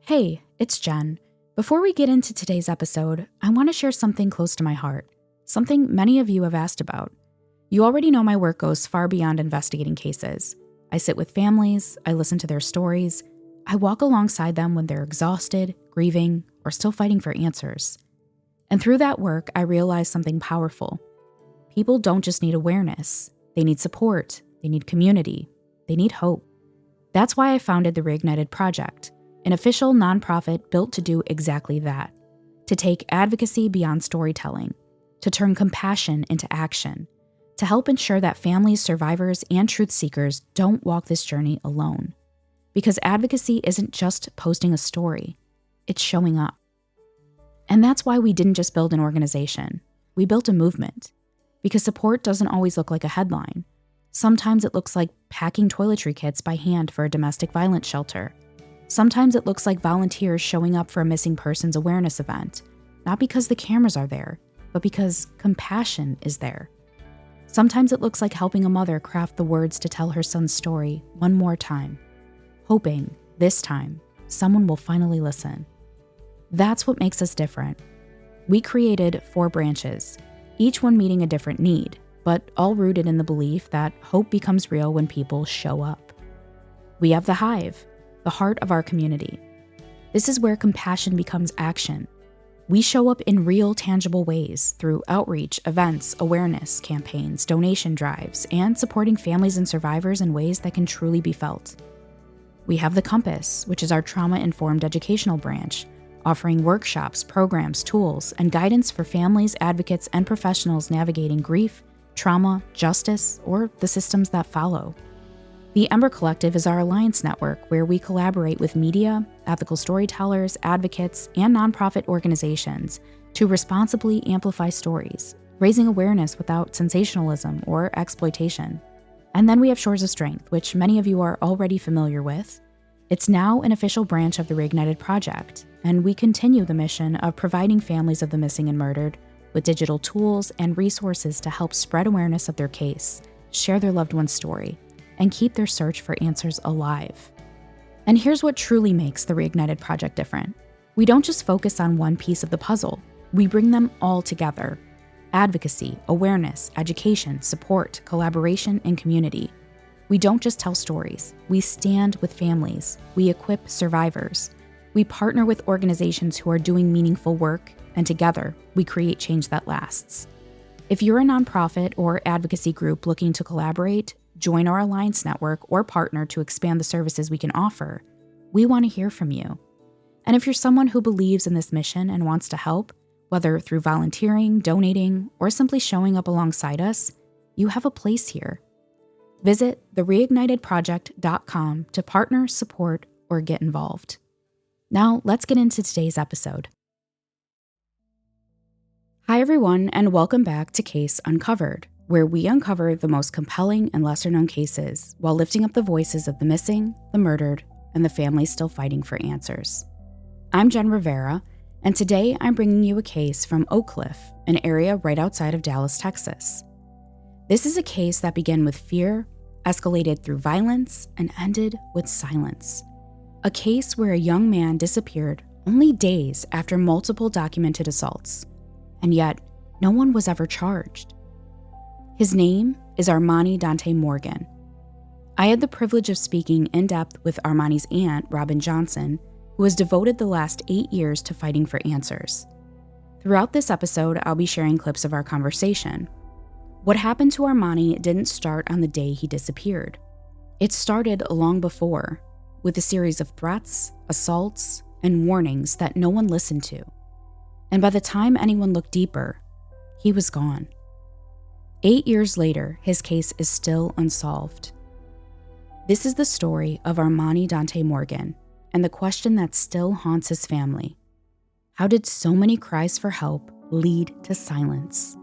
Hey, it's Jen. Before we get into today's episode, I want to share something close to my heart, something many of you have asked about. You already know my work goes far beyond investigating cases. I sit with families, I listen to their stories, I walk alongside them when they're exhausted, grieving, or still fighting for answers. And through that work, I realized something powerful. People don't just need awareness, they need support, they need community, they need hope. That's why I founded the Reignited Project, an official nonprofit built to do exactly that, to take advocacy beyond storytelling, to turn compassion into action, to help ensure that families, survivors, and truth seekers don't walk this journey alone. Because advocacy isn't just posting a story, it's showing up. And that's why we didn't just build an organization, we built a movement. Because support doesn't always look like a headline. Sometimes it looks like packing toiletry kits by hand for a domestic violence shelter. Sometimes it looks like volunteers showing up for a missing persons awareness event, not because the cameras are there, but because compassion is there. Sometimes it looks like helping a mother craft the words to tell her son's story one more time, hoping, this time, someone will finally listen. That's what makes us different. We created 4 branches, each one meeting a different need, but all rooted in the belief that hope becomes real when people show up. We have the Hive, the heart of our community. This is where compassion becomes action. We show up in real, tangible ways through outreach, events, awareness campaigns, donation drives, and supporting families and survivors in ways that can truly be felt. We have the Compass, which is our trauma-informed educational branch, offering workshops, programs, tools, and guidance for families, advocates, and professionals navigating grief, trauma, justice, or the systems that follow. The Ember Collective is our alliance network where we collaborate with media, ethical storytellers, advocates, and nonprofit organizations to responsibly amplify stories, raising awareness without sensationalism or exploitation. And then we have Shores of Strength, which many of you are already familiar with. It's now an official branch of the Reignited Project, and we continue the mission of providing families of the missing and murdered with digital tools and resources to help spread awareness of their case, share their loved one's story, and keep their search for answers alive. And here's what truly makes the Reignited Project different. We don't just focus on one piece of the puzzle, we bring them all together. Advocacy, awareness, education, support, collaboration, and community. We don't just tell stories, we stand with families, we equip survivors. We partner with organizations who are doing meaningful work, and together, we create change that lasts. If you're a nonprofit or advocacy group looking to collaborate, join our alliance network, or partner to expand the services we can offer, we want to hear from you. And if you're someone who believes in this mission and wants to help, whether through volunteering, donating, or simply showing up alongside us, you have a place here. Visit thereignitedproject.com to partner, support, or get involved. Now, let's get into today's episode. Hi, everyone, and welcome back to Case Uncovered, where we uncover the most compelling and lesser-known cases while lifting up the voices of the missing, the murdered, and the families still fighting for answers. I'm Jen Rivera, and today I'm bringing you a case from Oak Cliff, an area right outside of Dallas, Texas. This is a case that began with fear, escalated through violence, and ended with silence. A case where a young man disappeared only days after multiple documented assaults, and yet no one was ever charged. His name is Armani Dante Morgan. I had the privilege of speaking in depth with Armani's aunt, Robin Johnson, who has devoted the last 8 years to fighting for answers. Throughout this episode, I'll be sharing clips of our conversation. What happened to Armani didn't start on the day he disappeared. It started long before, with a series of threats, assaults, and warnings that no one listened to. And by the time anyone looked deeper, he was gone. 8 years later, his case is still unsolved. This is the story of Armani Dante Morgan, and the question that still haunts his family. How did so many cries for help lead to silence?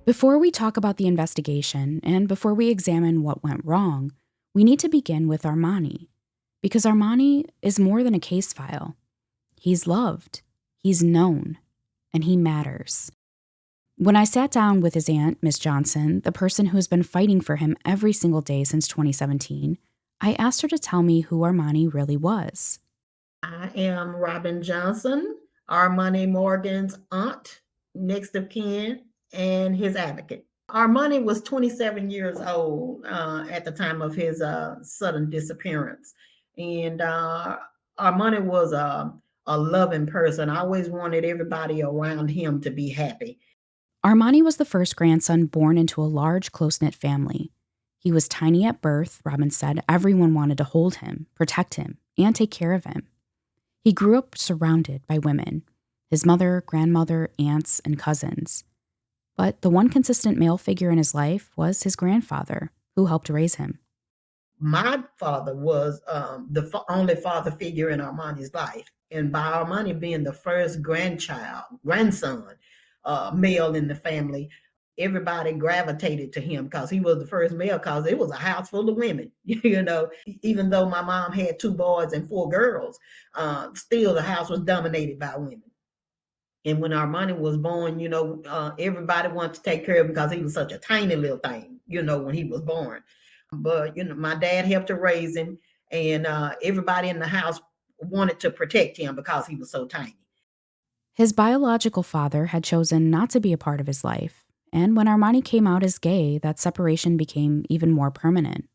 Before we talk about the investigation and before we examine what went wrong, we need to begin with Armani. Because Armani is more than a case file. He's loved, he's known, and he matters. When I sat down with his aunt, Miss Johnson, the person who has been fighting for him every single day since 2017, I asked her to tell me who Armani really was. I am Robin Johnson, Armani Morgan's aunt, next of kin, and his advocate. Armani was 27 years old at the time of his sudden disappearance. And Armani was a loving person. I always wanted everybody around him to be happy. Armani was the first grandson born into a large, close knit family. He was tiny at birth, Robin said. Everyone wanted to hold him, protect him, and take care of him. He grew up surrounded by women his mother, grandmother, aunts, and cousins. But the one consistent male figure in his life was his grandfather, who helped raise him. My father was the only father figure in Armani's life. And by Armani being the first grandson, male in the family, everybody gravitated to him because he was the first male because it was a house full of women. Even though my mom had two boys and four girls, still the house was dominated by women. And when Armani was born, everybody wanted to take care of him because he was such a tiny little thing, when he was born. But, my dad helped to raise him, and everybody in the house wanted to protect him because he was so tiny. His biological father had chosen not to be a part of his life, and when Armani came out as gay, that separation became even more permanent.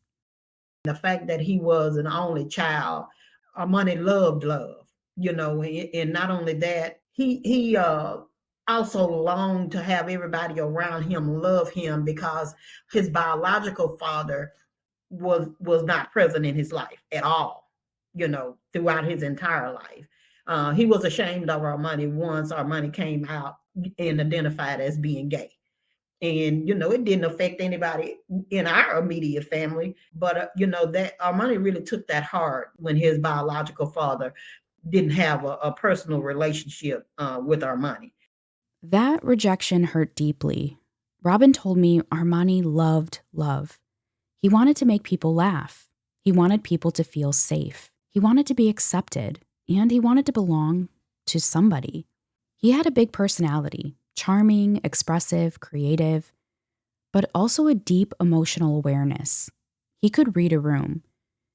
The fact that he was an only child, Armani loved love, and not only that, he also longed to have everybody around him love him because his biological father was not present in his life at all, throughout his entire life. He was ashamed of Armani once Armani came out and identified as being gay. And, it didn't affect anybody in our immediate family, but, that Armani really took that hard when his biological father didn't have a personal relationship with Armani. That rejection hurt deeply. Robin told me Armani loved love. He wanted to make people laugh. He wanted people to feel safe. He wanted to be accepted, and he wanted to belong to somebody. He had a big personality, charming, expressive, creative, but also a deep emotional awareness. He could read a room,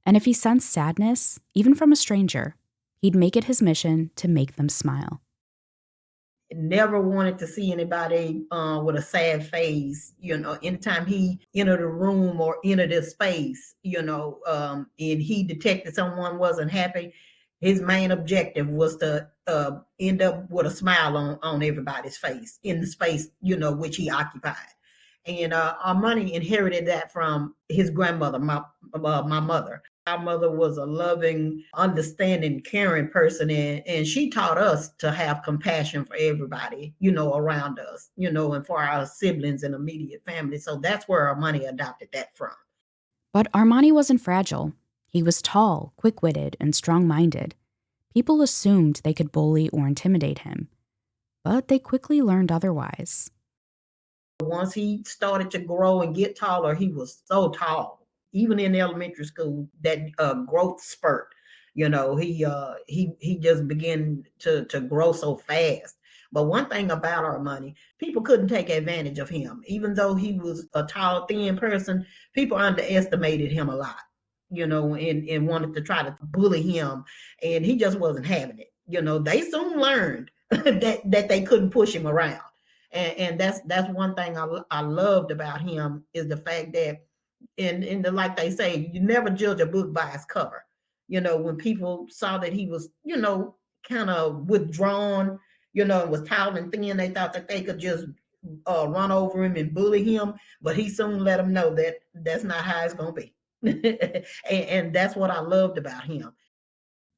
and if he sensed sadness, even from a stranger, he'd make it his mission to make them smile. Never wanted to see anybody with a sad face. Anytime he entered a room or entered a space, and he detected someone wasn't happy, his main objective was to end up with a smile on everybody's face in the space, which he occupied. And Armani inherited that from his grandmother, my mother. Our mother was a loving, understanding, caring person, and she taught us to have compassion for everybody, around us, and for our siblings and immediate family. So that's where Armani adopted that from. But Armani wasn't fragile. He was tall, quick witted, and strong minded. People assumed they could bully or intimidate him, but they quickly learned otherwise. Once he started to grow and get taller, he was so tall. Even in elementary school, that growth spurt, he just began to grow so fast. But one thing about Armani, people couldn't take advantage of him. Even though he was a tall, thin person, people underestimated him a lot, and wanted to try to bully him. And he just wasn't having it. They soon learned that they couldn't push him around. And that's one thing I loved about him is the fact that like they say, you never judge a book by its cover. When people saw that he was, kind of withdrawn, and was tall and thin, they thought that they could just run over him and bully him. But he soon let them know that that's not how it's going to be. And that's what I loved about him.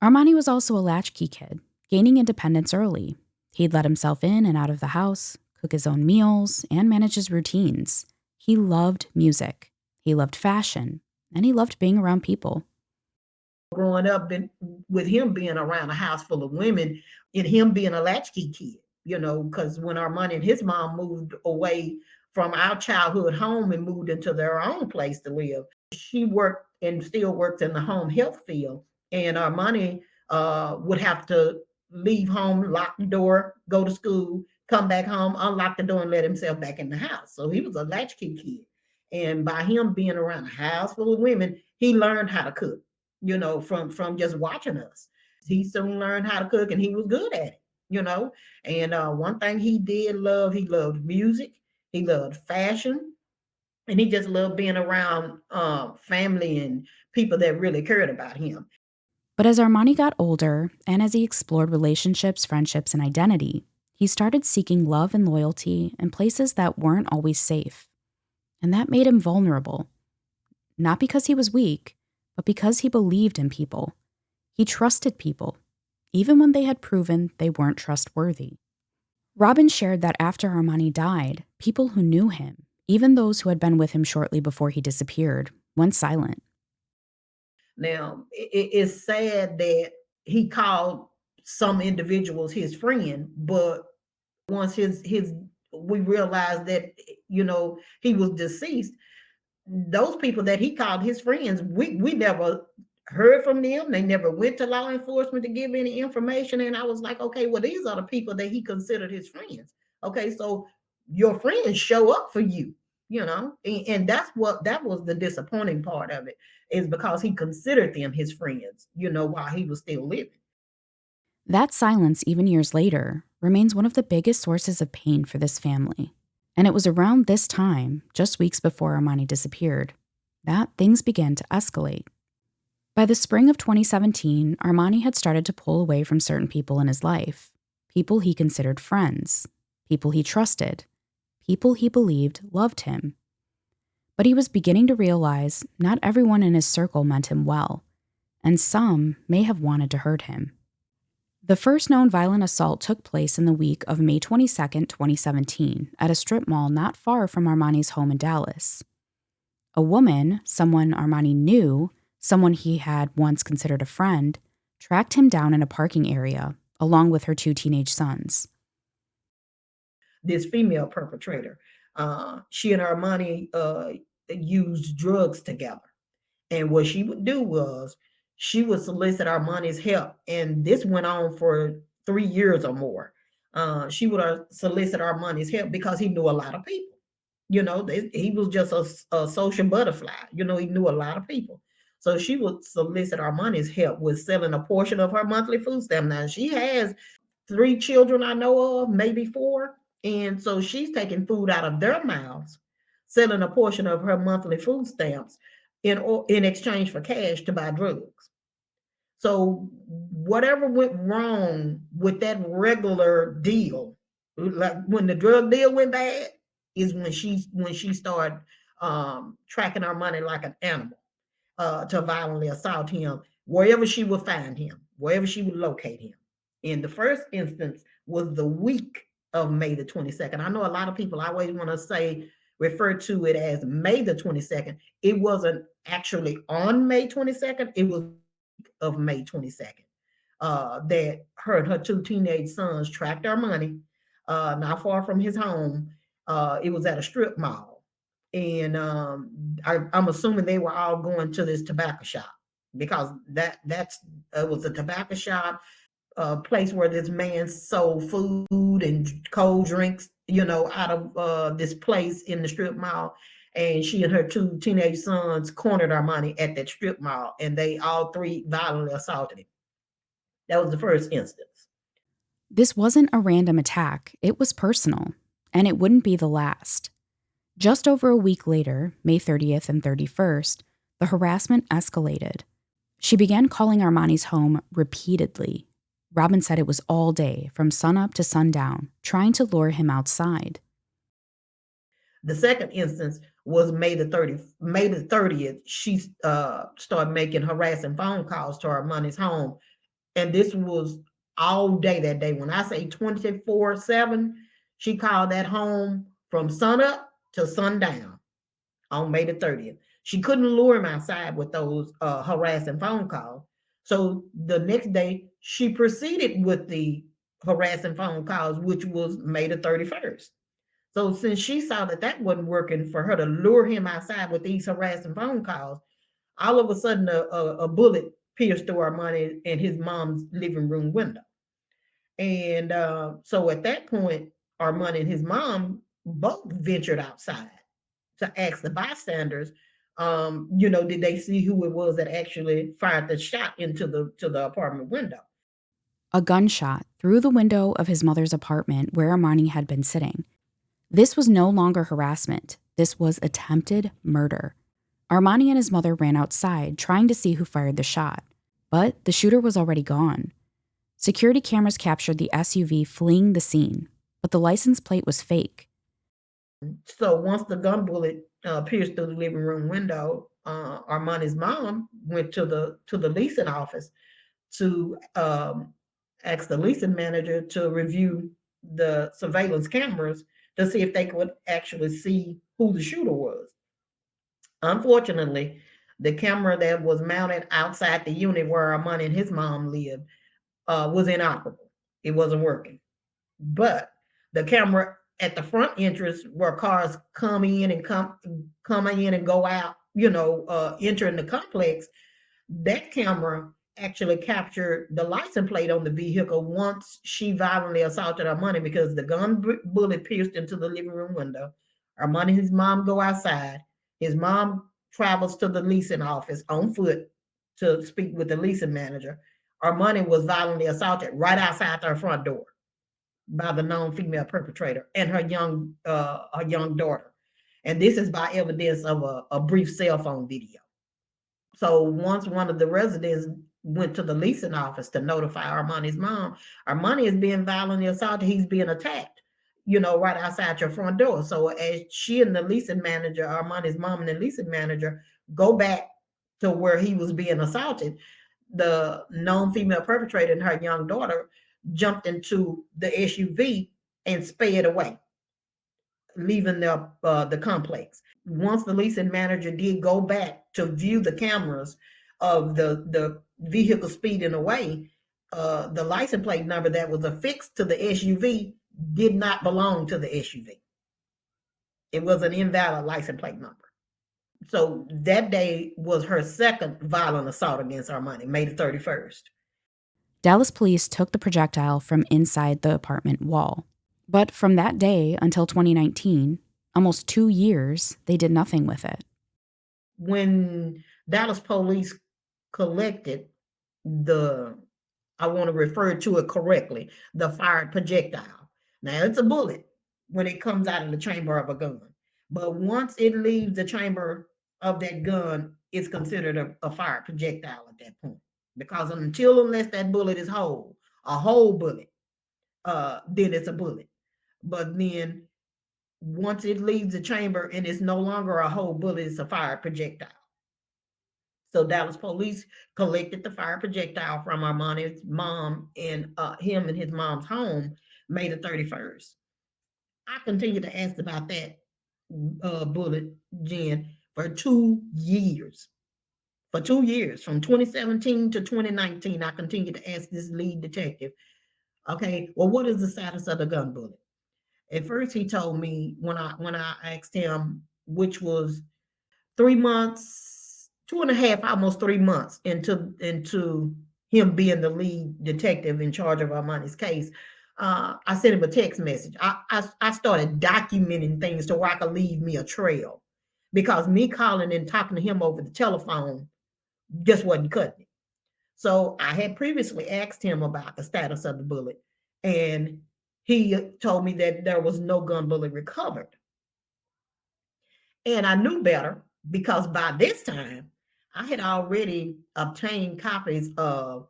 Armani was also a latchkey kid, gaining independence early. He'd let himself in and out of the house, cook his own meals, and manage his routines. He loved music. He loved fashion, and he loved being around people. Growing up with him being around a house full of women and him being a latchkey kid, because when Armani and his mom moved away from our childhood home and moved into their own place to live. She worked and still works in the home health field, and Armani would have to leave home, lock the door, go to school, come back home, unlock the door, and let himself back in the house. So he was a latchkey kid. And by him being around a house full of women, he learned how to cook, from just watching us. He soon learned how to cook and he was good at it, you know. And one thing he did love, he loved music, he loved fashion, and he just loved being around family and people that really cared about him. But as Armani got older, and as he explored relationships, friendships, and identity, he started seeking love and loyalty in places that weren't always safe. And that made him vulnerable. Not because he was weak, but because he believed in people. He trusted people, even when they had proven they weren't trustworthy. Robin shared that after Armani died, people who knew him, even those who had been with him shortly before he disappeared, went silent. Now, it's sad that he called some individuals his friend, but once his we realized that he was deceased, those people that he called his friends, we never heard from them. They never went to law enforcement to give any information. And I was like, okay, well, these are the people that he considered his friends. Okay, so your friends show up for you, and that was the disappointing part of it, is because he considered them his friends, while he was still living. That silence, even years later, remains one of the biggest sources of pain for this family. And it was around this time, just weeks before Armani disappeared, that things began to escalate. By the spring of 2017, Armani had started to pull away from certain people in his life, people he considered friends, people he trusted, people he believed loved him. But he was beginning to realize not everyone in his circle meant him well, and some may have wanted to hurt him. The first known violent assault took place in the week of May 22, 2017, at a strip mall not far from Armani's home in Dallas. A woman, someone Armani knew, someone he had once considered a friend, tracked him down in a parking area, along with her 2 teenage sons. This female perpetrator, she and Armani used drugs together. And what she would do was she would solicit Armani's help. And this went on for 3 years or more. She would solicit Armani's help because he knew a lot of people. He was just a social butterfly. He knew a lot of people. So she would solicit Armani's help with selling a portion of her monthly food stamp. Now, she has 3 children I know of, maybe 4. And so she's taking food out of their mouths, selling a portion of her monthly food stamps in exchange for cash to buy drugs. So whatever went wrong with that regular deal, like when the drug deal went bad, is when she started tracking our money like an animal, to violently assault him wherever she would find him, wherever she would locate him. In the first instance was the week of May the 22nd. I know a lot of people always want to refer to it as May the 22nd. It wasn't actually on May 22nd. It was of May 22nd that her and her 2 teenage sons tracked our money not far from his home. It was at a strip mall. And I'm assuming they were all going to this tobacco shop, because that's it was a tobacco shop, a place where this man sold food and cold drinks, out of this place in the strip mall. And she and her 2 teenage sons cornered Armani at that strip mall, and they all 3 violently assaulted him. That was the first instance. This wasn't a random attack, it was personal, and it wouldn't be the last. Just over a week later, May 30th and 31st, the harassment escalated. She began calling Armani's home repeatedly. Robin said it was all day, from sunup to sundown, trying to lure him outside. The second instance was May the 30th. She started making harassing phone calls to Armani's home. And this was all day that day. When I say 24/7, she called that home from sunup to sundown on May the 30th. She couldn't lure him outside with those harassing phone calls. So the next day, she proceeded with the harassing phone calls, which was May the 31st. So since she saw that that wasn't working for her to lure him outside with these harassing phone calls, all of a sudden a bullet pierced through Armani and his mom's living room window. And so at that point, Armani and his mom both ventured outside to ask the bystanders, did they see who it was that actually fired the shot into the apartment window? A gunshot through the window of his mother's apartment where Armani had been sitting. This was no longer harassment. This was attempted murder. Armani and his mother ran outside, trying to see who fired the shot. But the shooter was already gone. Security cameras captured the SUV fleeing the scene, but the license plate was fake. So once the gun bullet pierced through the living room window, Armani's mom went to the leasing office to ask the leasing manager to review the surveillance cameras to see if they could actually see who the shooter was. Unfortunately, the camera that was mounted outside the unit where Armani and his mom lived was inoperable. It wasn't working. But the camera at the front entrance where cars come in and come in and go out, entering the complex, that camera actually captured the license plate on the vehicle once she violently assaulted Armani because the gun bullet pierced into the living room window. Armani and his mom go outside. His mom travels to the leasing office on foot to speak with the leasing manager. Armani was violently assaulted right outside their front door by the known female perpetrator and her young daughter. And this is by evidence of a brief cell phone video. So once one of the residents went to the leasing office to notify Armani's mom, Armani is being violently assaulted. He's being attacked, right outside your front door. So as she and the leasing manager, Armani's mom and the leasing manager, go back to where he was being assaulted, the known female perpetrator and her young daughter jumped into the SUV and sped away, leaving the complex. Once the leasing manager did go back to view the cameras of the vehicle speeding away, the license plate number that was affixed to the SUV did not belong to the SUV. It was an invalid license plate number. So that day was her second violent assault against Armani, May the 31st. Dallas police took the projectile from inside the apartment wall. But from that day until 2019, almost 2 years, they did nothing with it. When Dallas police collected I want to refer to it correctly, the fired projectile. Now, it's a bullet when it comes out of the chamber of a gun. But once it leaves the chamber of that gun, it's considered a fired projectile at that point. Because unless that bullet is whole, a whole bullet, then it's a bullet. But then once it leaves the chamber and it's no longer a whole bullet, it's a fired projectile. So Dallas police collected the fire projectile from Armani's mom and him and his mom's home May the 31st. I continue to ask about that bullet, Jen, for 2 years. For 2 years, from 2017 to 2019, I continue to ask this lead detective, okay, well, what is the status of the gun bullet? At first, he told me when I asked him, which was 3 months, 2.5, almost 3 months into him being the lead detective in charge of Armani's case, I sent him a text message. I started documenting things to where I could leave me a trail, because me calling and talking to him over the telephone just wasn't cutting it. So I had previously asked him about the status of the bullet, and he told me that there was no gun bullet recovered. And I knew better, because by this time I had already obtained copies of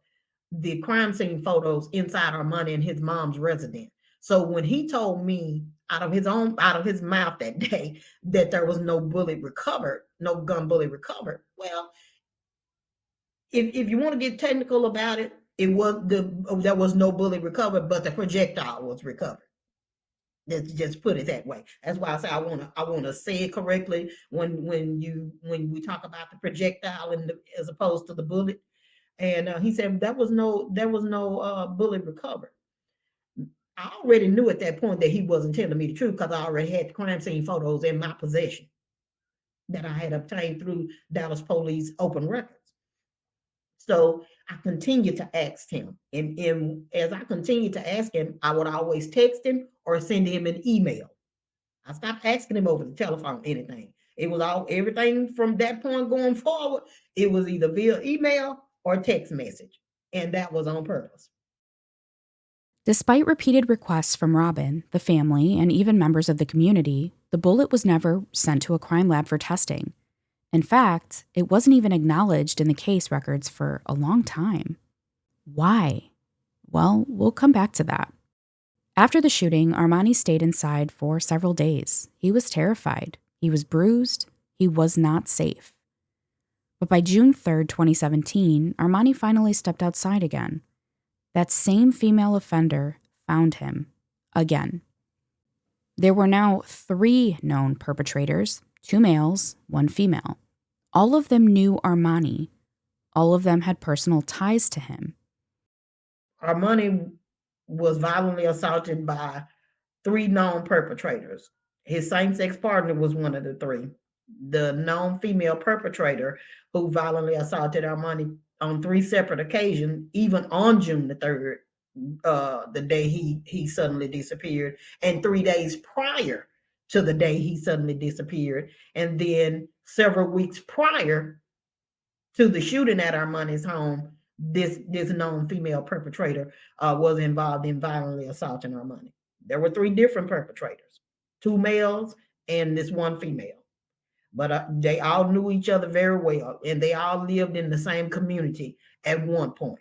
the crime scene photos inside Armani and his mom's residence. So when he told me out of his mouth that day that there was no bullet recovered, no gun bullet recovered, well, if you want to get technical about it, there was no bullet recovered, but the projectile was recovered. Let's just put it that way. That's why I say I want to say it correctly when we talk about the projectile as opposed to the bullet. And he said there was no bullet recovered. I already knew at that point that he wasn't telling me the truth because I already had the crime scene photos in my possession that I had obtained through Dallas Police open records. So I continued to ask him. And as I continued to ask him, I would always text him or send him an email. I stopped asking him over the telephone anything. It was all everything from that point going forward. It was either via email or text message. And that was on purpose. Despite repeated requests from Robin, the family, and even members of the community, the bullet was never sent to a crime lab for testing. In fact, it wasn't even acknowledged in the case records for a long time. Why? Well, we'll come back to that. After the shooting, Armani stayed inside for several days. He was terrified. He was bruised. He was not safe. But by June 3rd, 2017, Armani finally stepped outside again. That same female offender found him again. There were now 3 known perpetrators, 2 males, 1 female. All of them knew Armani. All of them had personal ties to him. Armani was violently assaulted by 3 known perpetrators. His same-sex partner was one of the 3. The known female perpetrator who violently assaulted Armani on 3 separate occasions, even on June the 3rd, the day he suddenly disappeared, and 3 days prior to the day he suddenly disappeared, and then several weeks prior to the shooting at Armani's home, this known female perpetrator was involved in violently assaulting Armani. There were 3 different perpetrators, 2 males and this 1 female. But they all knew each other very well, and they all lived in the same community at one point,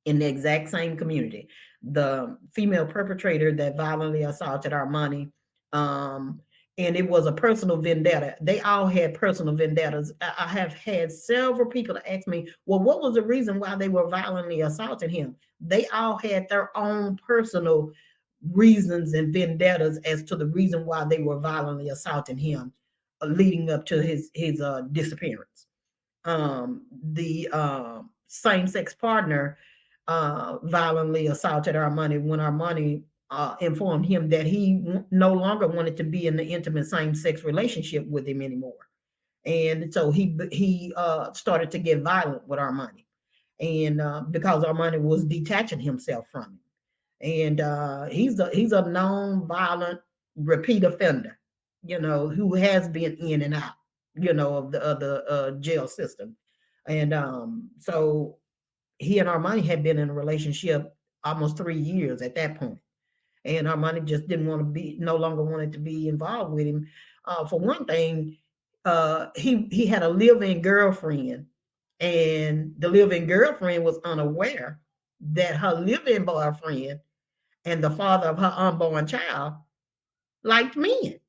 in the exact same community. The female perpetrator that violently assaulted Armani, and it was a personal vendetta. They all had personal vendettas. I have had several people to ask me, well, what was the reason why they were violently assaulting him? They all had their own personal reasons and vendettas as to the reason why they were violently assaulting him, leading up to his disappearance. The same-sex partner violently assaulted Armani when Armani informed him that he no longer wanted to be in the intimate same-sex relationship with him anymore. And so he started to get violent with Armani, and because Armani was detaching himself from him. And he's a known violent repeat offender, who has been in and out, of the jail system. And so he and Armani had been in a relationship almost 3 years at that point. And Armani just no longer wanted to be involved with him. For one thing, he had a live-in girlfriend, and the live-in girlfriend was unaware that her live-in boyfriend and the father of her unborn child liked men.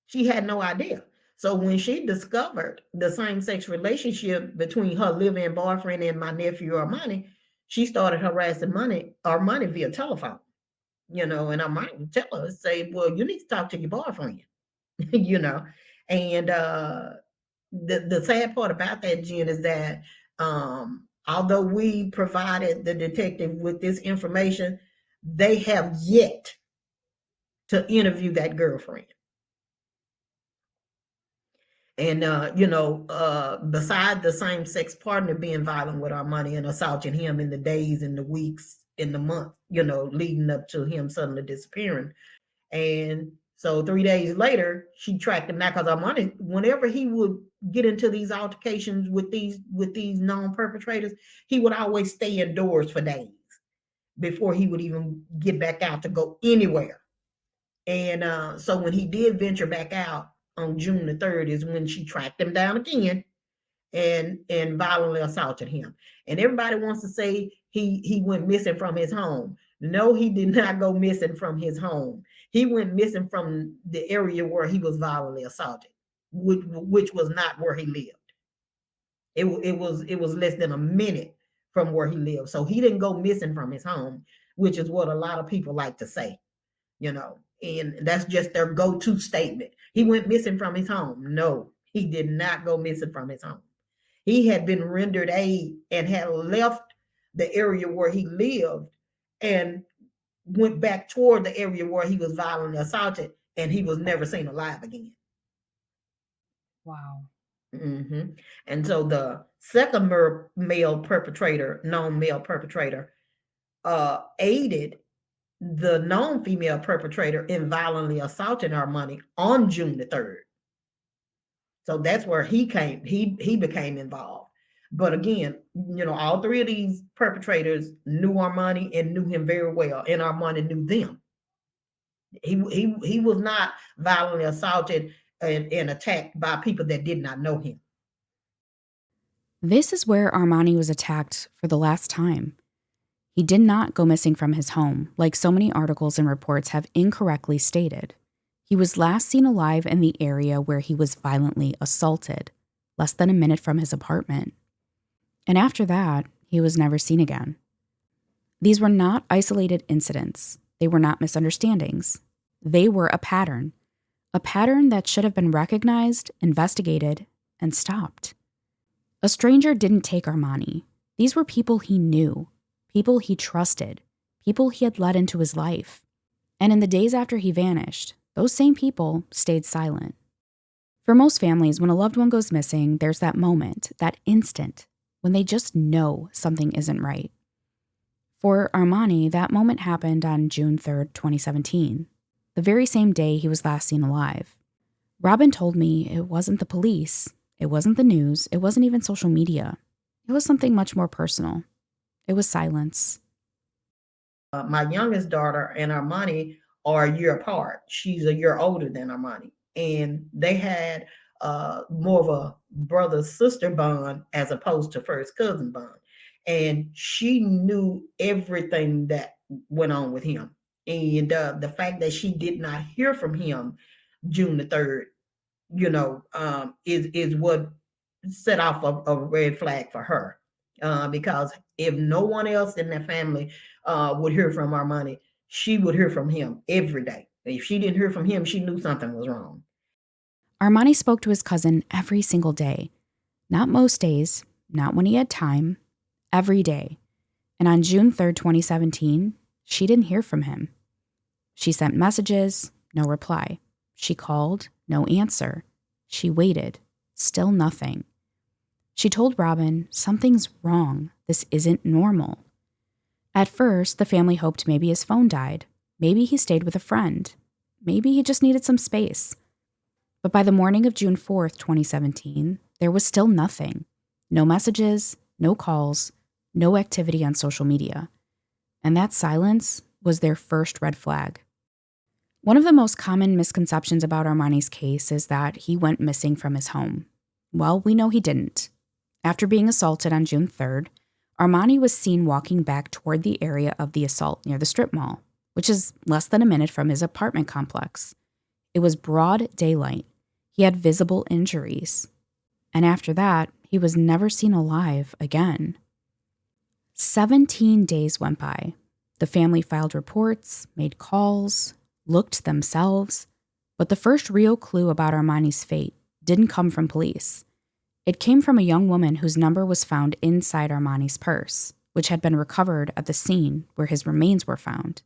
She had no idea. So when she discovered the same-sex relationship between her live-in boyfriend and my nephew Armani, she started harassing Armani via telephone. And Armani would tell her, say, well, you need to talk to your boyfriend. And the sad part about that, Jen, is that although we provided the detective with this information, they have yet to interview that girlfriend. And beside the same-sex partner being violent with Armani and assaulting him in the days and the weeks in the month, leading up to him suddenly disappearing. And so 3 days later, she tracked him down, because Armani, whenever he would get into these altercations with these known perpetrators, he would always stay indoors for days before he would even get back out to go anywhere. And so when he did venture back out on June the 3rd is when she tracked him down again and violently assaulted him. And everybody wants to say he went missing from his home. No, he did not go missing from his home. He went missing from the area where he was violently assaulted, which was not where he lived. It was less than a minute from where he lived. So he didn't go missing from his home, which is what a lot of people like to say, and that's just their go-to statement. He went missing from his home. No, he did not go missing from his home. He had been rendered aid and had left the area where he lived and went back toward the area where he was violently assaulted, and he was never seen alive again. Wow. And so the second male perpetrator, known male perpetrator, aided the known female perpetrator in violently assaulting Armani on June the 3rd. So that's where he became involved. But again, all three of these perpetrators knew Armani and knew him very well, and Armani knew them. He was not violently assaulted and attacked by people that did not know him. This is where Armani was attacked for the last time. He did not go missing from his home, like so many articles and reports have incorrectly stated. He was last seen alive in the area where he was violently assaulted, less than a minute from his apartment. And after that, he was never seen again. These were not isolated incidents. They were not misunderstandings. They were a pattern that should have been recognized, investigated, and stopped. A stranger didn't take Armani. These were people he knew, people he trusted, people he had let into his life. And in the days after he vanished, those same people stayed silent. For most families, when a loved one goes missing, there's that moment, that instant, when they just know something isn't right. For Armani, that moment happened on June 3rd, 2017, the very same day he was last seen alive. Robin told me it wasn't the police, it wasn't the news, it wasn't even social media. It was something much more personal. It was silence. My youngest daughter and Armani are a year apart. She's a year older than Armani. And they had more of a brother-sister bond as opposed to first cousin bond. And she knew everything that went on with him. And the fact that she did not hear from him June the 3rd, is what set off a red flag for her. Because if no one else in that family would hear from Armani, she would hear from him every day. If she didn't hear from him, she knew something was wrong. Armani spoke to his cousin every single day. Not most days, not when he had time, every day. And on June 3rd, 2017, she didn't hear from him. She sent messages, no reply. She called, no answer. She waited, still nothing. She told Robin, something's wrong. This isn't normal. At first, the family hoped maybe his phone died. Maybe he stayed with a friend. Maybe he just needed some space. But by the morning of June 4th, 2017, there was still nothing. No messages, no calls, no activity on social media. And that silence was their first red flag. One of the most common misconceptions about Armani's case is that he went missing from his home. Well, we know he didn't. After being assaulted on June 3rd, Armani was seen walking back toward the area of the assault near the strip mall, which is less than a minute from his apartment complex. It was broad daylight. He had visible injuries. And after that, he was never seen alive again. 17 days went by. The family filed reports, made calls, looked themselves. But the first real clue about Armani's fate didn't come from police. It came from a young woman whose number was found inside Armani's purse, which had been recovered at the scene where his remains were found.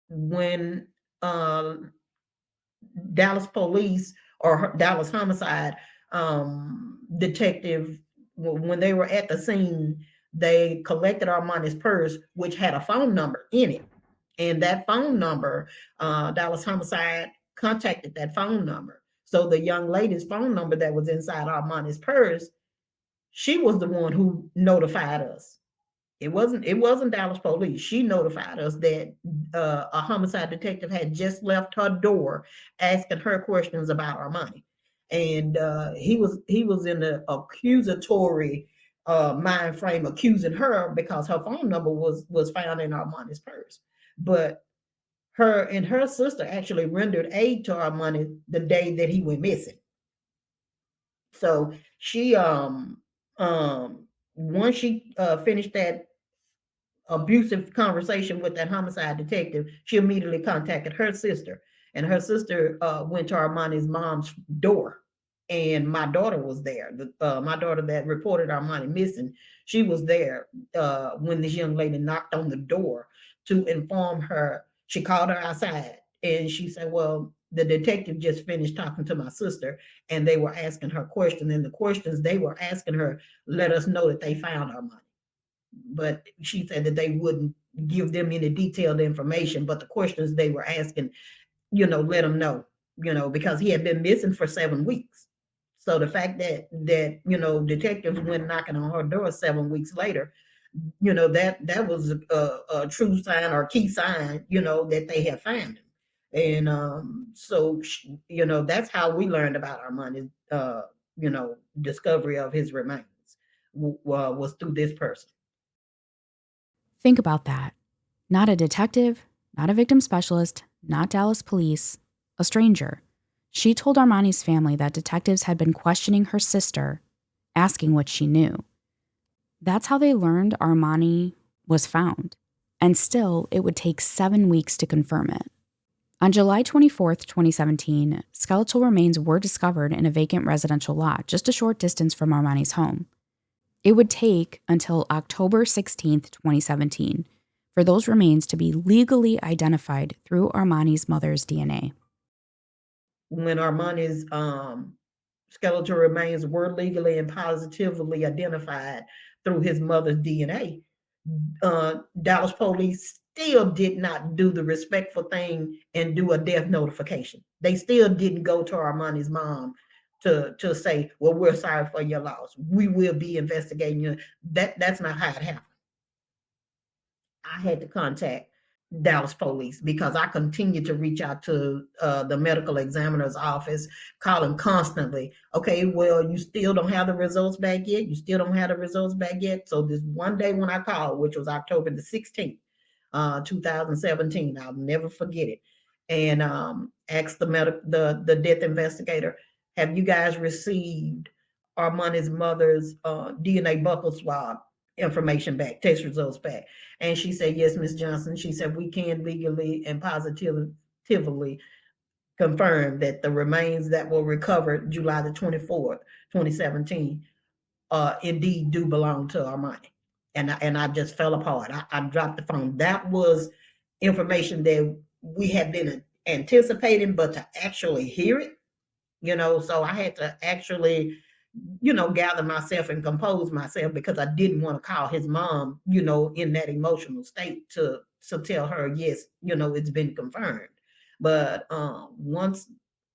When Dallas police or Dallas homicide detective, when they were at the scene, they collected Armani's purse, which had a phone number in it. And that phone number, Dallas homicide contacted that phone number. So the young lady's phone number that was inside Armani's purse, she was the one who notified us. It wasn't Dallas police. She notified us that a homicide detective had just left her door asking her questions about Armani. And he was in the accusatory mind frame accusing her because her phone number was found in Armani's purse. But her and her sister actually rendered aid to Armani the day that he went missing. So she once she finished that abusive conversation with that homicide detective, she immediately contacted her sister, and her sister went to Armani's mom's door and my daughter was there. My daughter that reported Armani missing, she was there when this young lady knocked on the door to inform her. She called her outside and she said, well, the detective just finished talking to my sister and they were asking her questions. And the questions they were asking her let us know that they found Armani. But she said that they wouldn't give them any detailed information. But the questions they were asking, let them know, because he had been missing for 7 weeks. So the fact that detectives went knocking on her door 7 weeks later, that was a true sign or key sign, that they had found him. And so that's how we learned about Armani's discovery of his remains was through this person. Think about that. Not a detective, not a victim specialist, not Dallas police, a stranger. She told Armani's family that detectives had been questioning her sister, asking what she knew. That's how they learned Armani was found. And still, it would take 7 weeks to confirm it. On July 24th, 2017, skeletal remains were discovered in a vacant residential lot just a short distance from Armani's home. It would take until October 16th, 2017, for those remains to be legally identified through Armani's mother's DNA. When Armani's skeletal remains were legally and positively identified through his mother's DNA, Dallas police still did not do the respectful thing and do a death notification. They still didn't go to Armani's mom to say, well, we're sorry for your loss. We will be investigating you. That's not how it happened. I had to contact Dallas police because I continued to reach out to the medical examiner's office, calling constantly. Okay, well, you still don't have the results back yet. You still don't have the results back yet. So this one day when I called, which was October the 16th, 2017, I'll never forget it. And asked the death investigator, have you guys received Armani's mother's DNA buccal swab information back, test results back? And she said, yes, Ms. Johnson. She said, we can legally and positively confirm that the remains that were recovered July the 24th, 2017, indeed do belong to Armani. And I just fell apart. I dropped the phone. That was information that we had been anticipating, but to actually hear it, so I had to actually gather myself and compose myself because I didn't want to call his mom, in that emotional state to tell her, yes, it's been confirmed. But once,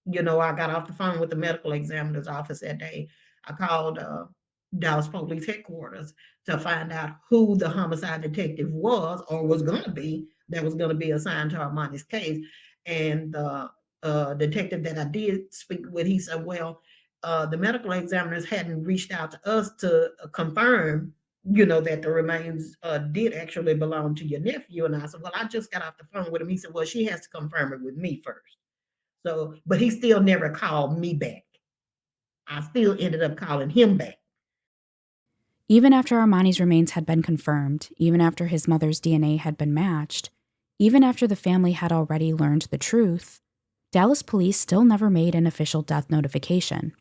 I got off the phone with the medical examiner's office that day, I called Dallas Police Headquarters to find out who the homicide detective was or was going to be that was going to be assigned to Armani's case. And the detective that I did speak with, he said, well, the medical examiners hadn't reached out to us to confirm, that the remains did actually belong to your nephew. And I said, well, I just got off the phone with him. He said, well, she has to confirm it with me first. So, but he still never called me back. I still ended up calling him back. Even after Armani's remains had been confirmed, even after his mother's DNA had been matched, even after the family had already learned the truth, Dallas police still never made an official death notification.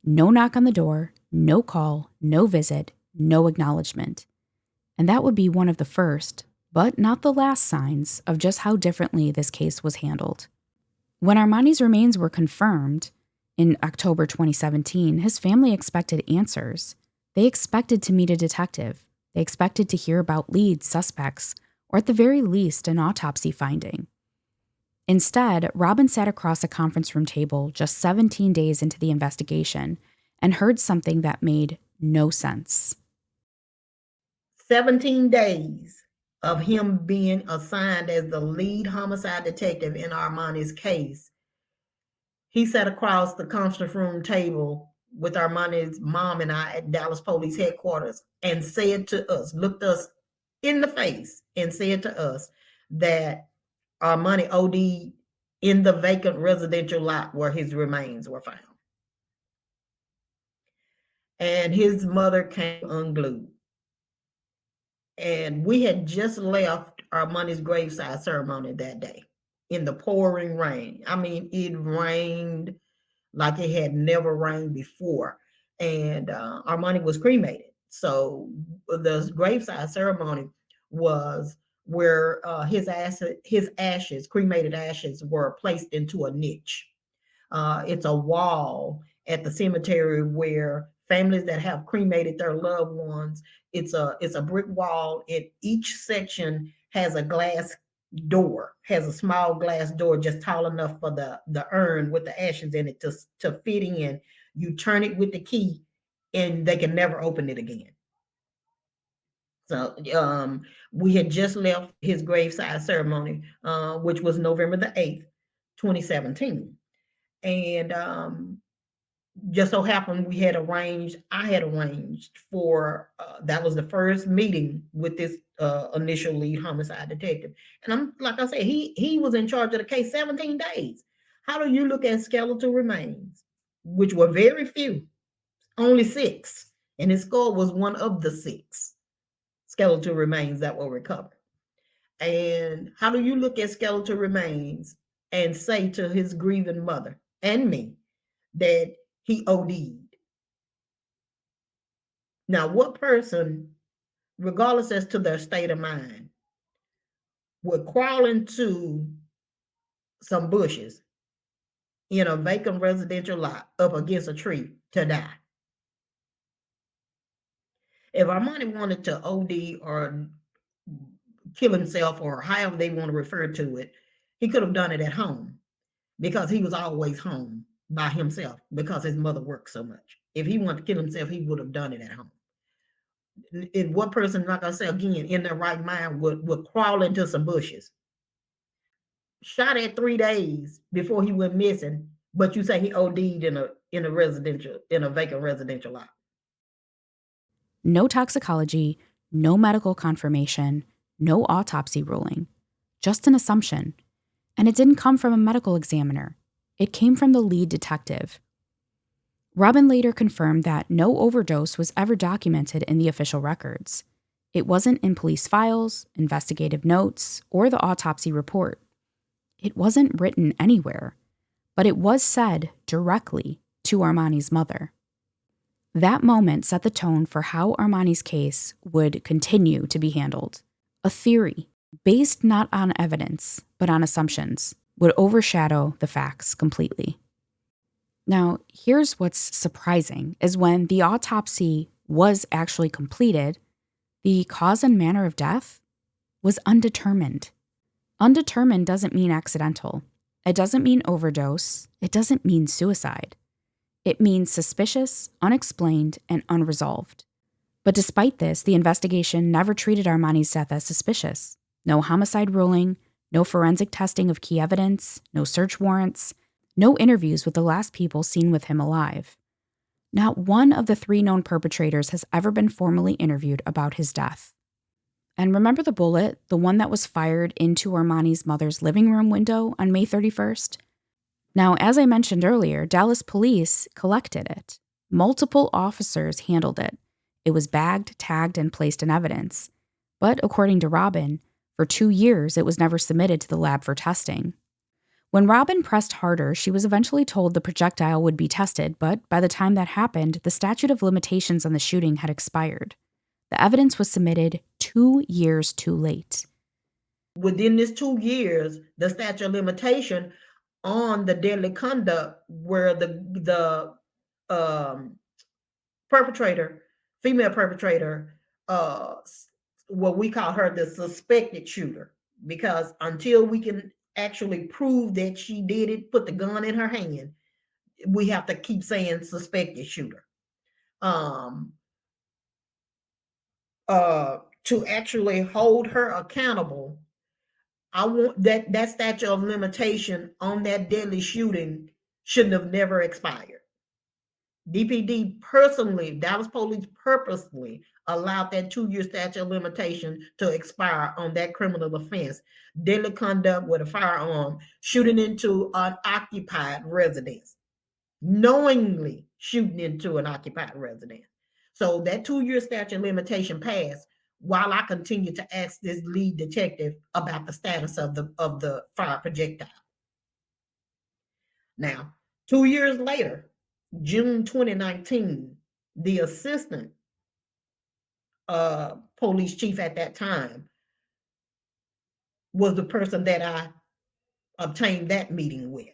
No knock on the door, no call, no visit, no acknowledgement. And that would be one of the first, but not the last signs of just how differently this case was handled. When Armani's remains were confirmed in October 2017, his family expected answers. They expected to meet a detective. They expected to hear about leads, suspects, or at the very least, an autopsy finding. Instead, Robin sat across a conference room table just 17 days into the investigation and heard something that made no sense. 17 days of him being assigned as the lead homicide detective in Armani's case. He sat across the conference room table with Armani's mom and I at Dallas Police Headquarters and said to us, looked us in the face and said to us that Armani OD'd in the vacant residential lot where his remains were found. And his mother came unglued. And we had just left Armani's graveside ceremony that day in the pouring rain. I mean, it rained like it had never rained before. And Armani was cremated. So the graveside ceremony was where his ashes, cremated ashes, were placed into a niche. It's a wall at the cemetery where families that have cremated their loved ones. It's a brick wall. Each section has a glass door, has a small glass door just tall enough for the urn with the ashes in it to fit in. You turn it with the key, and they can never open it again. So we had just left his graveside ceremony, which was November the 8th, 2017. And just so happened I had arranged for, that was the first meeting with this initial lead homicide detective. And I'm, like I said, he was in charge of the case 17 days. How do you look at skeletal remains, which were very few, only 6, and his skull was one of the 6 skeletal remains that were recovered? And how do you look at skeletal remains and say to his grieving mother and me that he OD'd? Now, what person, regardless as to their state of mind, would crawl into some bushes in a vacant residential lot up against a tree to die? If Armani wanted to OD or kill himself, or however they want to refer to it, he could have done it at home, because he was always home by himself because his mother worked so much. If he wanted to kill himself, he would have done it at home. And what person, like I said again, in their right mind would crawl into some bushes? Shot at 3 days before he went missing, but you say he OD'd in a vacant residential lot. No toxicology, no medical confirmation, no autopsy ruling, just an assumption. And it didn't come from a medical examiner. It came from the lead detective. Robin later confirmed that no overdose was ever documented in the official records. It wasn't in police files, investigative notes, or the autopsy report. It wasn't written anywhere, but it was said directly to Armani's mother. That moment set the tone for how Armani's case would continue to be handled. A theory, based not on evidence, but on assumptions, would overshadow the facts completely. Now, here's what's surprising, is when the autopsy was actually completed, the cause and manner of death was undetermined. Undetermined doesn't mean accidental. It doesn't mean overdose. It doesn't mean suicide. It means suspicious, unexplained, and unresolved. But despite this, the investigation never treated Armani's death as suspicious. No homicide ruling, no forensic testing of key evidence, no search warrants, no interviews with the last people seen with him alive. Not one of the 3 known perpetrators has ever been formally interviewed about his death. And remember the bullet, the one that was fired into Armani's mother's living room window on May 31st? Now, as I mentioned earlier, Dallas police collected it. Multiple officers handled it. It was bagged, tagged, and placed in evidence. But according to Robin, for 2 years it was never submitted to the lab for testing. When Robin pressed harder, she was eventually told the projectile would be tested, but by the time that happened, the statute of limitations on the shooting had expired. The evidence was submitted 2 years too late. Within this 2 years, the statute of limitation on the deadly conduct, where the perpetrator, female perpetrator, what we call her the suspected shooter, because until we can actually prove that she did it, put the gun in her hand, we have to keep saying suspected shooter. To actually hold her accountable, I want that statute of limitation on that deadly shooting shouldn't have never expired. DPD personally, Dallas police purposely allowed that 2-year statute of limitation to expire on that criminal offense, deadly conduct with a firearm, shooting into an occupied residence, knowingly shooting into an occupied residence. So that 2-year statute of limitation passed while I continue to ask this lead detective about the status of the fire projectile. Now, 2 years later, June 2019, the assistant police chief at that time was the person that I obtained that meeting with.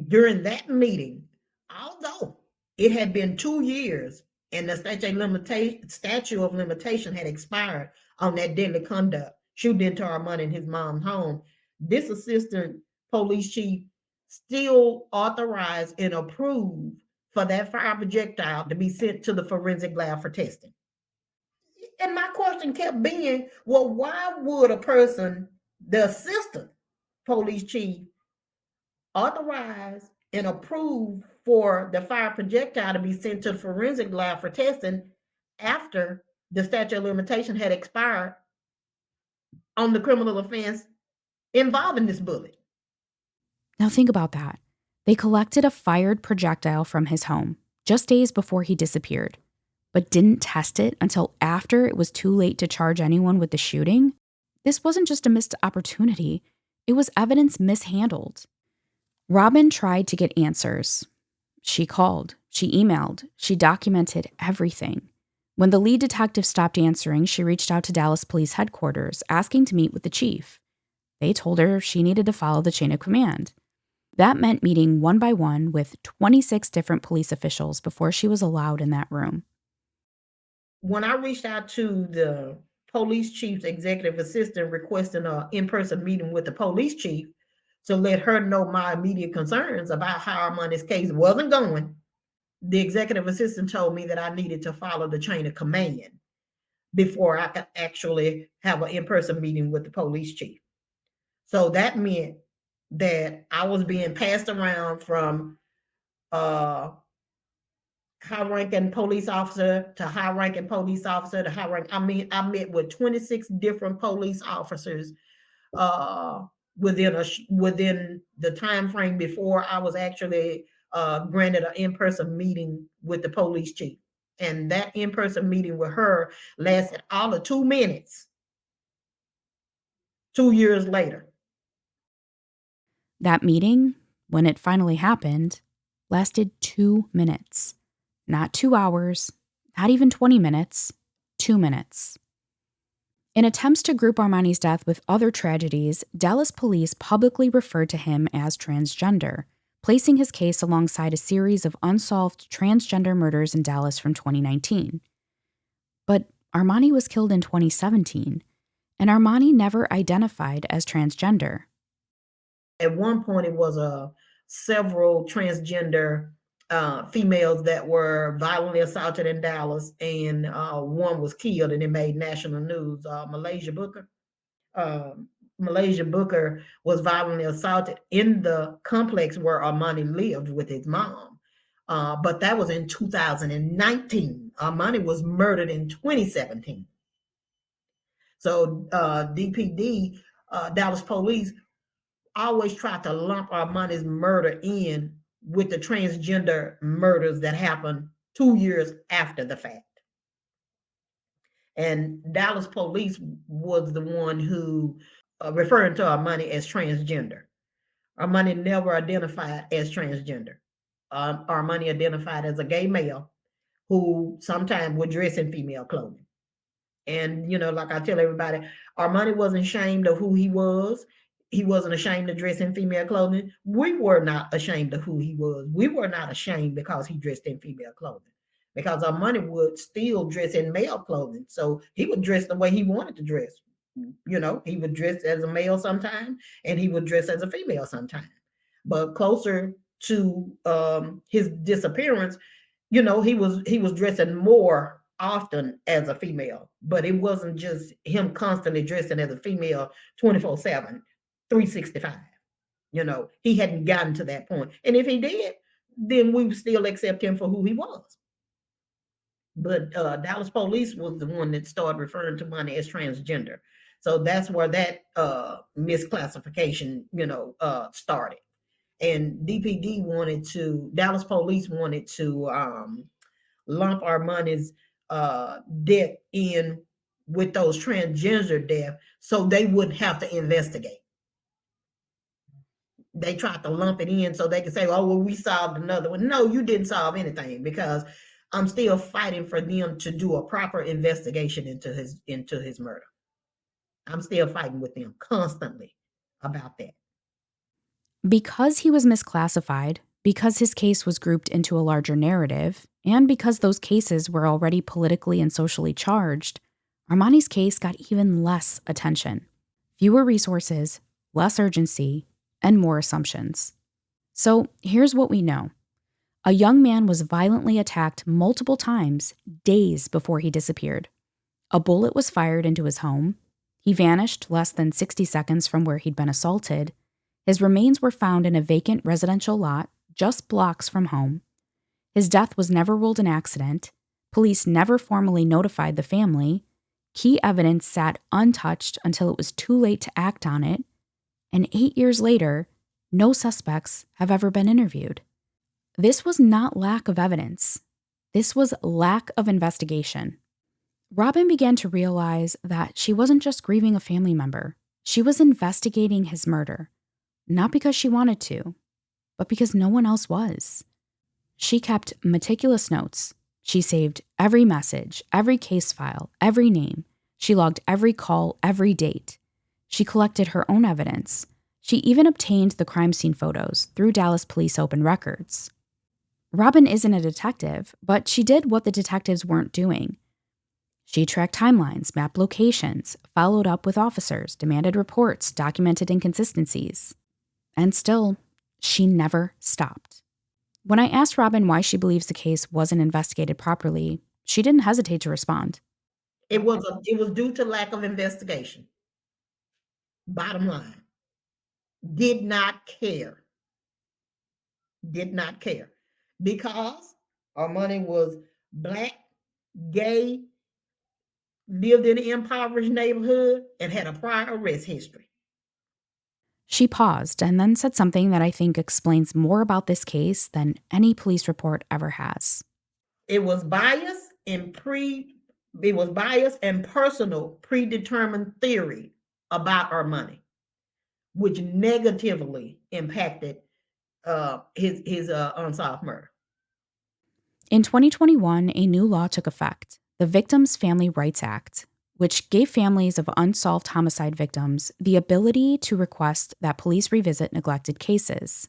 During that meeting, although it had been 2 years and the statute of limitation had expired on that deadly conduct, shooting into Armani in his mom's home, this assistant police chief still authorized and approved for that fire projectile to be sent to the forensic lab for testing. And my question kept being, well, why would a person, the assistant police chief, authorize and approve for the fire projectile to be sent to the forensic lab for testing after the statute of limitation had expired on the criminal offense involving this bullet? Now think about that. They collected a fired projectile from his home just days before he disappeared, but didn't test it until after it was too late to charge anyone with the shooting. This wasn't just a missed opportunity, it was evidence mishandled. Robin tried to get answers. She called, she emailed, she documented everything. When the lead detective stopped answering, she reached out to Dallas Police Headquarters, asking to meet with the chief. They told her she needed to follow the chain of command. That meant meeting one by one with 26 different police officials before she was allowed in that room. When I reached out to the police chief's executive assistant requesting an in-person meeting with the police chief to let her know my immediate concerns about how Armani's case wasn't going, the executive assistant told me that I needed to follow the chain of command before I could actually have an in-person meeting with the police chief. So that meant that I was being passed around from high-ranking police officer to high-ranking police officer to high-rank. I met with 26 different police officers within the time frame before I was actually granted an in-person meeting with the police chief. And that in-person meeting with her lasted all of 2 minutes. 2 years later. That meeting, when it finally happened, lasted 2 minutes. Not 2 hours, not even 20 minutes, 2 minutes. In attempts to group Armani's death with other tragedies, Dallas police publicly referred to him as transgender, placing his case alongside a series of unsolved transgender murders in Dallas from 2019. But Armani was killed in 2017, and Armani never identified as transgender. At one point, it was several transgender females that were violently assaulted in Dallas, and one was killed, and it made national news. Malaysia Booker was violently assaulted in the complex where Armani lived with his mom. But that was in 2019. Armani was murdered in 2017. So DPD, Dallas Police, always tried to lump Armani's murder in with the transgender murders that happened 2 years after the fact. And Dallas Police was the one who referring to Armani as transgender. Armani never identified as transgender. Armani identified as a gay male who sometimes would dress in female clothing. And, like I tell everybody, Armani wasn't ashamed of who he was. He wasn't ashamed to dress in female clothing. We were not ashamed of who he was. We were not ashamed because he dressed in female clothing, because Armani would still dress in male clothing. So he would dress the way he wanted to dress. He would dress as a male sometime, and he would dress as a female sometime. But closer to his disappearance, he was dressing more often as a female. But it wasn't just him constantly dressing as a female 24/7. 365. He hadn't gotten to that point. And if he did, then we would still accept him for who he was. But Dallas Police was the one that started referring to Armani as transgender. So that's where that misclassification, started. And Dallas Police wanted to lump Armani's death in with those transgender deaths so they wouldn't have to investigate. They tried to lump it in so they could say, oh, well, we solved another one. No, you didn't solve anything, because I'm still fighting for them to do a proper investigation into his murder. I'm still fighting with them constantly about that. Because he was misclassified, because his case was grouped into a larger narrative, and because those cases were already politically and socially charged, Armani's case got even less attention. Fewer resources, less urgency, and more assumptions. So here's what we know. A young man was violently attacked multiple times days before he disappeared. A bullet was fired into his home. He vanished less than 60 seconds from where he'd been assaulted. His remains were found in a vacant residential lot just blocks from home. His death was never ruled an accident. Police never formally notified the family. Key evidence sat untouched until it was too late to act on it. And 8 years later, no suspects have ever been interviewed. This was not lack of evidence. This was lack of investigation. Robin began to realize that she wasn't just grieving a family member. She was investigating his murder. Not because she wanted to, but because no one else was. She kept meticulous notes. She saved every message, every case file, every name. She logged every call, every date. She collected her own evidence. She even obtained the crime scene photos through Dallas Police Open Records. Robin isn't a detective, but she did what the detectives weren't doing. She tracked timelines, mapped locations, followed up with officers, demanded reports, documented inconsistencies. And still, she never stopped. When I asked Robin why she believes the case wasn't investigated properly, she didn't hesitate to respond. It was due to lack of investigation. Bottom line. Did not care. Did not care. Because Armani was Black, gay, lived in an impoverished neighborhood, and had a prior arrest history. She paused and then said something that I think explains more about this case than any police report ever has. It was bias and personal predetermined theory about Armani, which negatively impacted his unsolved murder. In 2021, a new law took effect, the Victims' Family Rights Act, which gave families of unsolved homicide victims the ability to request that police revisit neglected cases.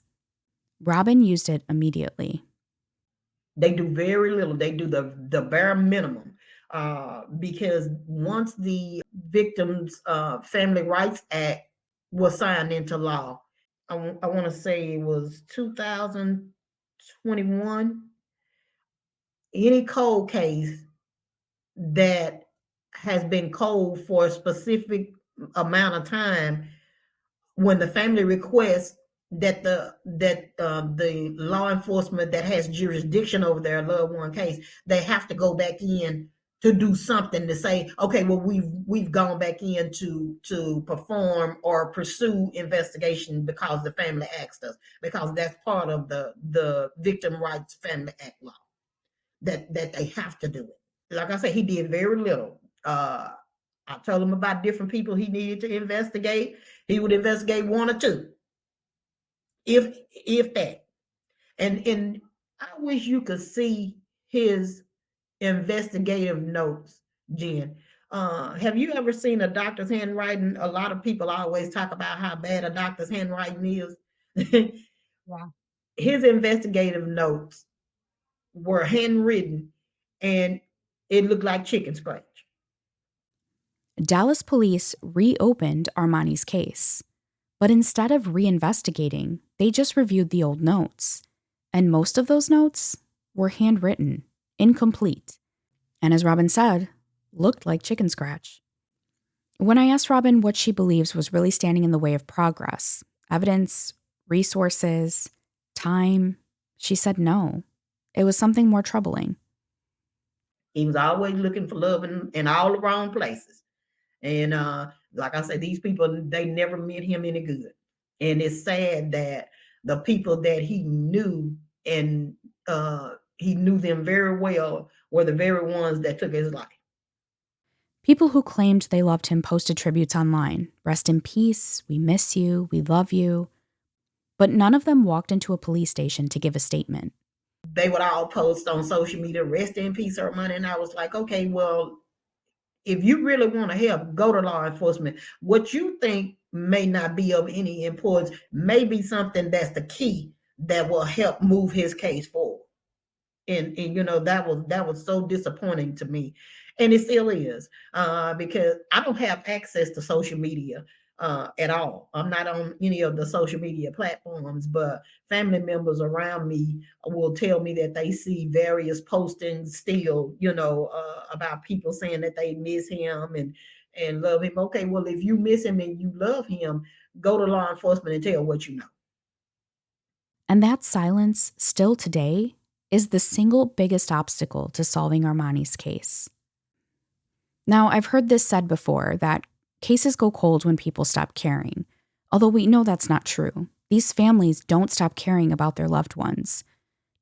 Robin used it immediately. They do very little. They do the bare minimum, because once the Victims Family Rights Act was signed into law, I want to say it was 2021, any cold case that has been cold for a specific amount of time, when the family requests that the law enforcement that has jurisdiction over their loved one case, they have to go back in to do something to say, okay, well, we've gone back in to perform or pursue investigation because the family asked us, because that's part of the Victim Rights Family Act law, that they have to do it. Like I said, he did very little. I told him about different people he needed to investigate. He would investigate one or two, if that. And I wish you could see his investigative notes, Jen. Have you ever seen a doctor's handwriting? A lot of people always talk about how bad a doctor's handwriting is. Wow. His investigative notes were handwritten, and it looked like chicken scratch. Dallas police reopened Armani's case, but instead of reinvestigating, they just reviewed the old notes. And most of those notes were handwritten, incomplete, and as Robin said, looked like chicken scratch. When I asked Robin what she believes was really standing in the way of progress, evidence, resources, time, she said no. It was something more troubling. He was always looking for love in all the wrong places. And like I said, these people, they never meant him any good. And it's sad that the people that he knew, and he knew them very well, were the very ones that took his life. People who claimed they loved him posted tributes online. Rest in peace, we miss you, we love you. but none of them walked into a police station to give a statement. They would all post on social media, rest in peace, Armani. And I was like, okay, well, if you really want to help, go to law enforcement. What you think may not be of any importance may be something that's the key that will help move his case forward. And that was so disappointing to me, and it still is, because I don't have access to social media at all. I'm not on any of the social media platforms, but family members around me will tell me that they see various postings still, about people saying that they miss him and love him. Okay, well, if you miss him and you love him, go to law enforcement and tell what you know. And that silence, still today, is the single biggest obstacle to solving Armani's case. Now, I've heard this said before, that cases go cold when people stop caring, although we know that's not true. These families don't stop caring about their loved ones.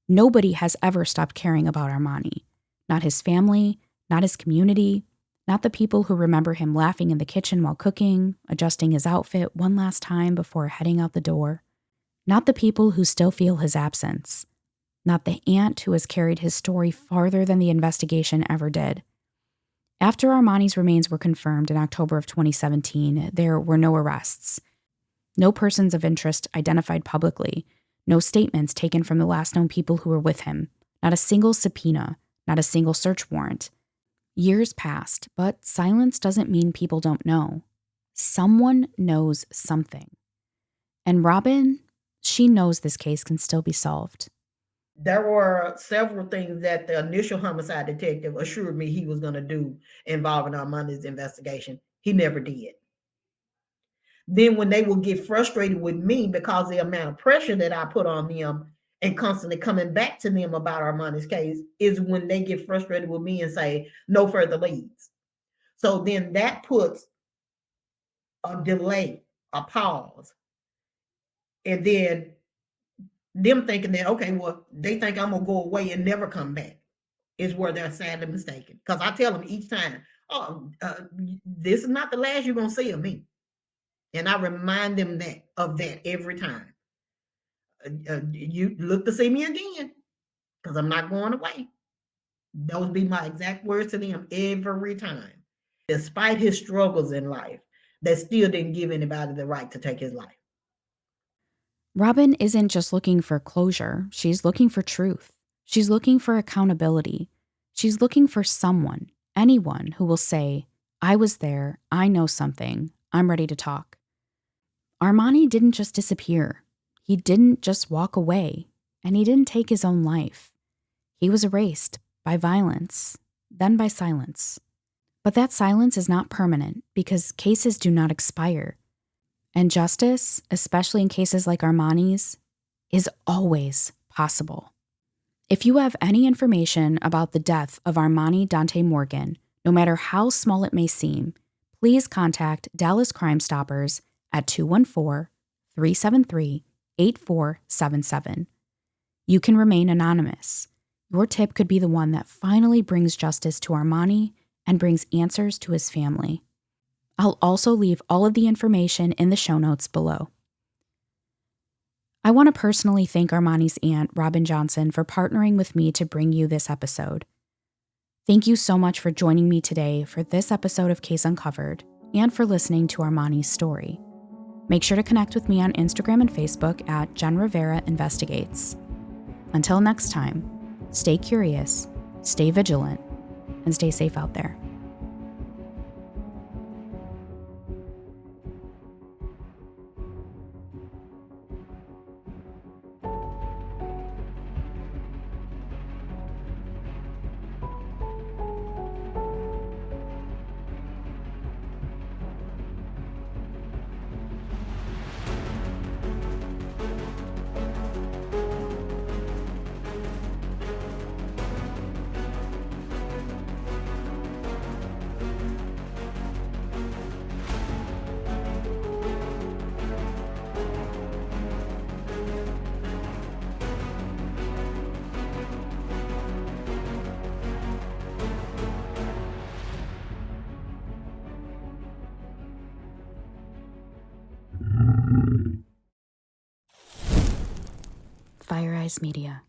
Nobody has ever stopped caring about Armani. Not his family, not his community, not the people who remember him laughing in the kitchen while cooking, adjusting his outfit one last time before heading out the door. Not the people who still feel his absence. Not the aunt who has carried his story farther than the investigation ever did. After Armani's remains were confirmed in October of 2017, there were no arrests. No persons of interest identified publicly. No statements taken from the last known people who were with him. Not a single subpoena. Not a single search warrant. Years passed, but silence doesn't mean people don't know. Someone knows something. And Robin, she knows this case can still be solved. There were several things that the initial homicide detective assured me he was going to do involving Armani's investigation. He never did. Then when they would get frustrated with me because of the amount of pressure that I put on them and constantly coming back to them about Armani's case, is when they get frustrated with me and say, no further leads. So then that puts a delay, a pause. And then them thinking that, okay, well, they think I'm going to go away and never come back, is where they're sadly mistaken. Because I tell them each time, this is not the last you're going to see of me. And I remind them of that every time. You look to see me again, because I'm not going away. Those be my exact words to them every time. Despite his struggles in life, that still didn't give anybody the right to take his life. Robin isn't just looking for closure. She's looking for truth. She's looking for accountability. She's looking for someone, anyone who will say, I was there, I know something, I'm ready to talk. Armani didn't just disappear. He didn't just walk away, and he didn't take his own life. He was erased by violence, then by silence. But that silence is not permanent because cases do not expire. And justice, especially in cases like Armani's, is always possible. If you have any information about the death of Armani Dante Morgan, no matter how small it may seem, please contact Dallas Crime Stoppers at 214-373-8477. You can remain anonymous. Your tip could be the one that finally brings justice to Armani and brings answers to his family. I'll also leave all of the information in the show notes below. I want to personally thank Armani's aunt, Robin Johnson, for partnering with me to bring you this episode. Thank you so much for joining me today for this episode of Case Uncovered and for listening to Armani's story. Make sure to connect with me on Instagram and Facebook at Jen Rivera Investigates. Until next time, stay curious, stay vigilant, and stay safe out there. Eyes Media.